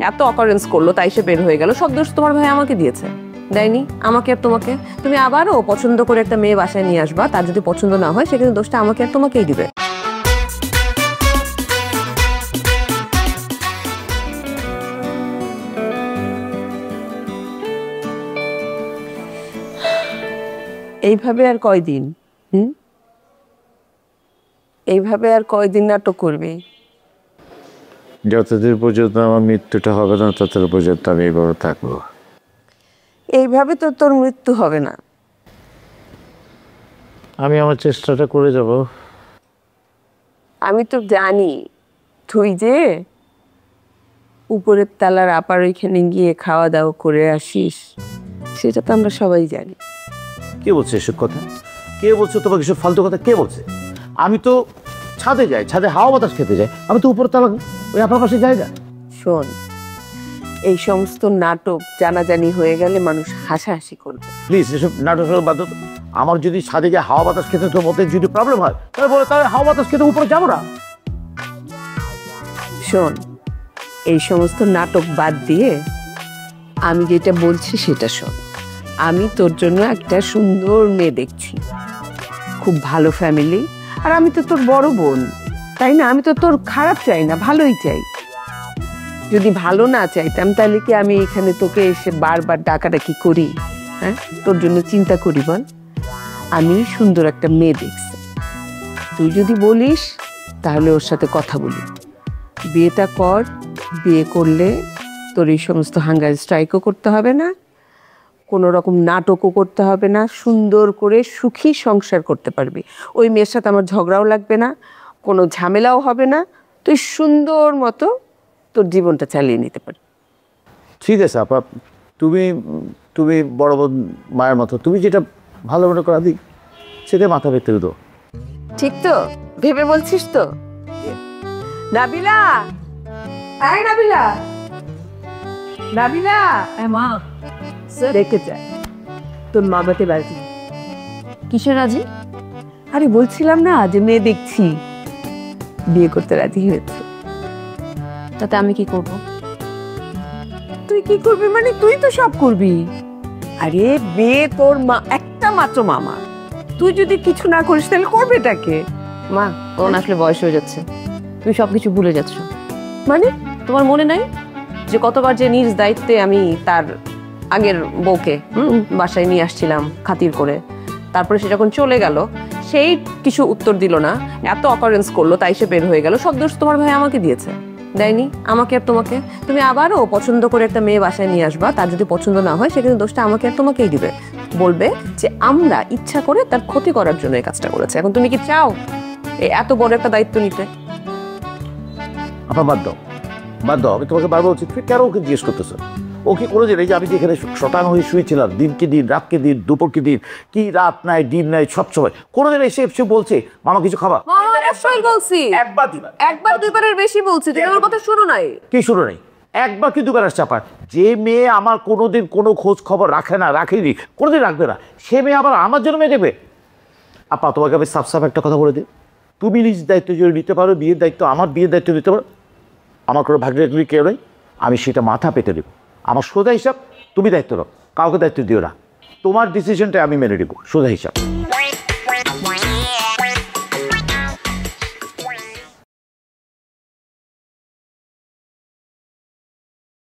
এত অকারেন্স করলো তাই সে বের হয়ে গেল, সব দোষ তোমার ভাই আমাকে দিয়েছে, দেয়নি আমাকে আর তোমাকে। তুমি আবারও পছন্দ করে একটা মেয়ে বাসায় নিয়ে আসবা, তার যদি পছন্দ না হয় সেক্ষেত্রে দোষটা আমাকে আর তোমাকেই দিবে। এইভাবে আর কয়দিন এইভাবে আর কয়দিন নাটক করবি? যতদিন পর্যন্ত আমার মৃত্যুটা হবে না ততদিন পর্যন্ত আমি এইভাবে থাকবো। এইভাবে তো তোর মৃত্যু হবে না। আমি আমার চেষ্টাটা করে যাব। আমি তো জানি তুই যে উপরের তালার আপার ওইখানে গিয়ে খাওয়া দাওয়া করে আসিস, সেটা তো আমরা সবাই জানি। কে বলছে এসব কথা? কে বলছে তোমাকে এসব ফালতু কথা? কে বলছে? আমি তো ছাদে যাই, ছাদে হাওয়া বাতাস খেতে যাই, আমি তো উপরের তালা ওই আপনার পাশে যাই না। শোন, এই সমস্ত নাটক জানাজানি হয়ে গেলে মানুষ হাসাহাসি করবে। প্লিজ এসব নাটক বাদ। আমার যদি ছাদে গিয়ে হাওয়া বাতাস খেতে তোর মধ্যে যদি প্রবলেম হয় তাহলে বলে তাহলে হাওয়া বাতাস খেতে উপরে যাবো না। শোন, এই সমস্ত নাটক বাদ দিয়ে আমি যেটা বলছি সেটা শোন। আমি তোর জন্য একটা সুন্দর মেয়ে দেখছি, খুব ভালো ফ্যামিলি, আর আমি তো তোর বড় বোন, তাই না? আমি তো তোর খারাপ চাই না, ভালোই চাই। যদি ভালো না চাইতাম তাহলে কি আমি এখানে তোকে এসে বারবার ডাকাডাকি করি? হ্যাঁ, তোর জন্য চিন্তা করি বল? আমি সুন্দর একটা মেয়ে দেখছি, তুই যদি বলিস তাহলে ওর সাথে কথা বলি, বিয়েটা কর। বিয়ে করলে তোর এই সমস্ত হাঙ্গার স্ট্রাইকও করতে হবে না, কোনো রকম নাটকও করতে হবে না, সুন্দর করে সুখী সংসার করতে পারবি। ওই মেয়ের সাথে আমার ঝগড়াও লাগবে না, কোনো ঝামেলাও হবে না, তুই সুন্দর মতো তোর জীবনটা চালিয়ে নিতে পারবি। ঠিক আছে আপা, তুমি তুমি বড় বোন মায়ের মতো, তুমি যেটা ভালো মনে করা দিক সেটা মাথা পেতে দো। ঠিক তো ভেবে বলছিস তো? নাবিলা, আয় নাবিলা, নাবিলা, মা দেখে যায় তোর মামাতে বাড়ি। কিসের রাজি? আরে বলছিলাম না যে মেয়ে দেখছি, বিয়ে করতে রাজি হয়েছে। তাতে আমি কি করব? তুই কি করবি মানে? তুই তো সব করবি। আরে বিয়ে তোর মা একটা মাত্র মামা, তুই যদি কিছু না করিস তাহলে করবেটাকে? মা, তোর আসলে বয়স হয়ে যাচ্ছে, তুমি সবকিছু ভুলে যাচ্ছ। মানে তোমার মনে নাই যে কতবার যে নিজ দায়িত্বে আমি তার আগের বউকে বাসায় নিয়ে আসছিলাম খাতির করে, তারপরে সে যখন চলে গেল সেই কিছু উত্তর দিল না, এত অকারেন্স করলো তাই সে বের হয়ে গেল, সব দোষ তোমার ভাই আমাকে দিয়েছে, দেয়নি আমাকে আর তোমাকে। তুমি আবারও পছন্দ করে একটা মেয়ে বাসায় নিয়ে আসবা, তার যদি পছন্দ না হয় সেক্ষেত্রে দোষটা আমাকে আর তোমাকেই দিবে, বলবে যে আমরা ইচ্ছা করে তার ক্ষতি করার জন্য এই কাজটা করেছে। এখন তুমি কি চাও এই এত বড় একটা দায়িত্ব নিতে? আপা বাদ দাও, বাদ দাও। আমি তোমাকে বারবার বলছি, তুমি কেন ওকে জিজ্ঞেস করতেছো? ও কি করে জানে যে আমি যেখানে শতাং হয়ে শুয়েছিলাম, দিনকে দিন, রাতকে দিন, দুপুরকে দিন, কি রাত নাই দিন নাই সবসময় কোনোদিন এসে এসে বলছে মামা কিছু খাবা? একবার দুইবারের বেশি বলছি, তুমি আমার কথা শুনো নাই। কি শুরু নেই? একবার কি দুবার আসছে আপা? যে মেয়ে আমার কোনোদিন কোনো খোঁজ খবর রাখে না, রাখেনি, কোনোদিন রাখবে না, সে মেয়ে আবার আমার জন্য মেয়ে দেবে? আপা তোমাকে আমি সাফ সাফ একটা কথা বলে দিই, তুমি নিজ দায়িত্ব যদি নিতে পারো, বিয়ের দায়িত্ব, আমার বিয়ের দায়িত্ব নিতে পারো, আমার কোনো ভাগ্যের কেউ নেই, আমি সেটা মাথা পেতে দেবো। আমার সোজা হিসাব, তুমি দায়িত্ব নাও, কাউকে দায়িত্ব দিও না, তোমার ডিসিশনটা আমি মেনে নেবো, সোজা হিসাব।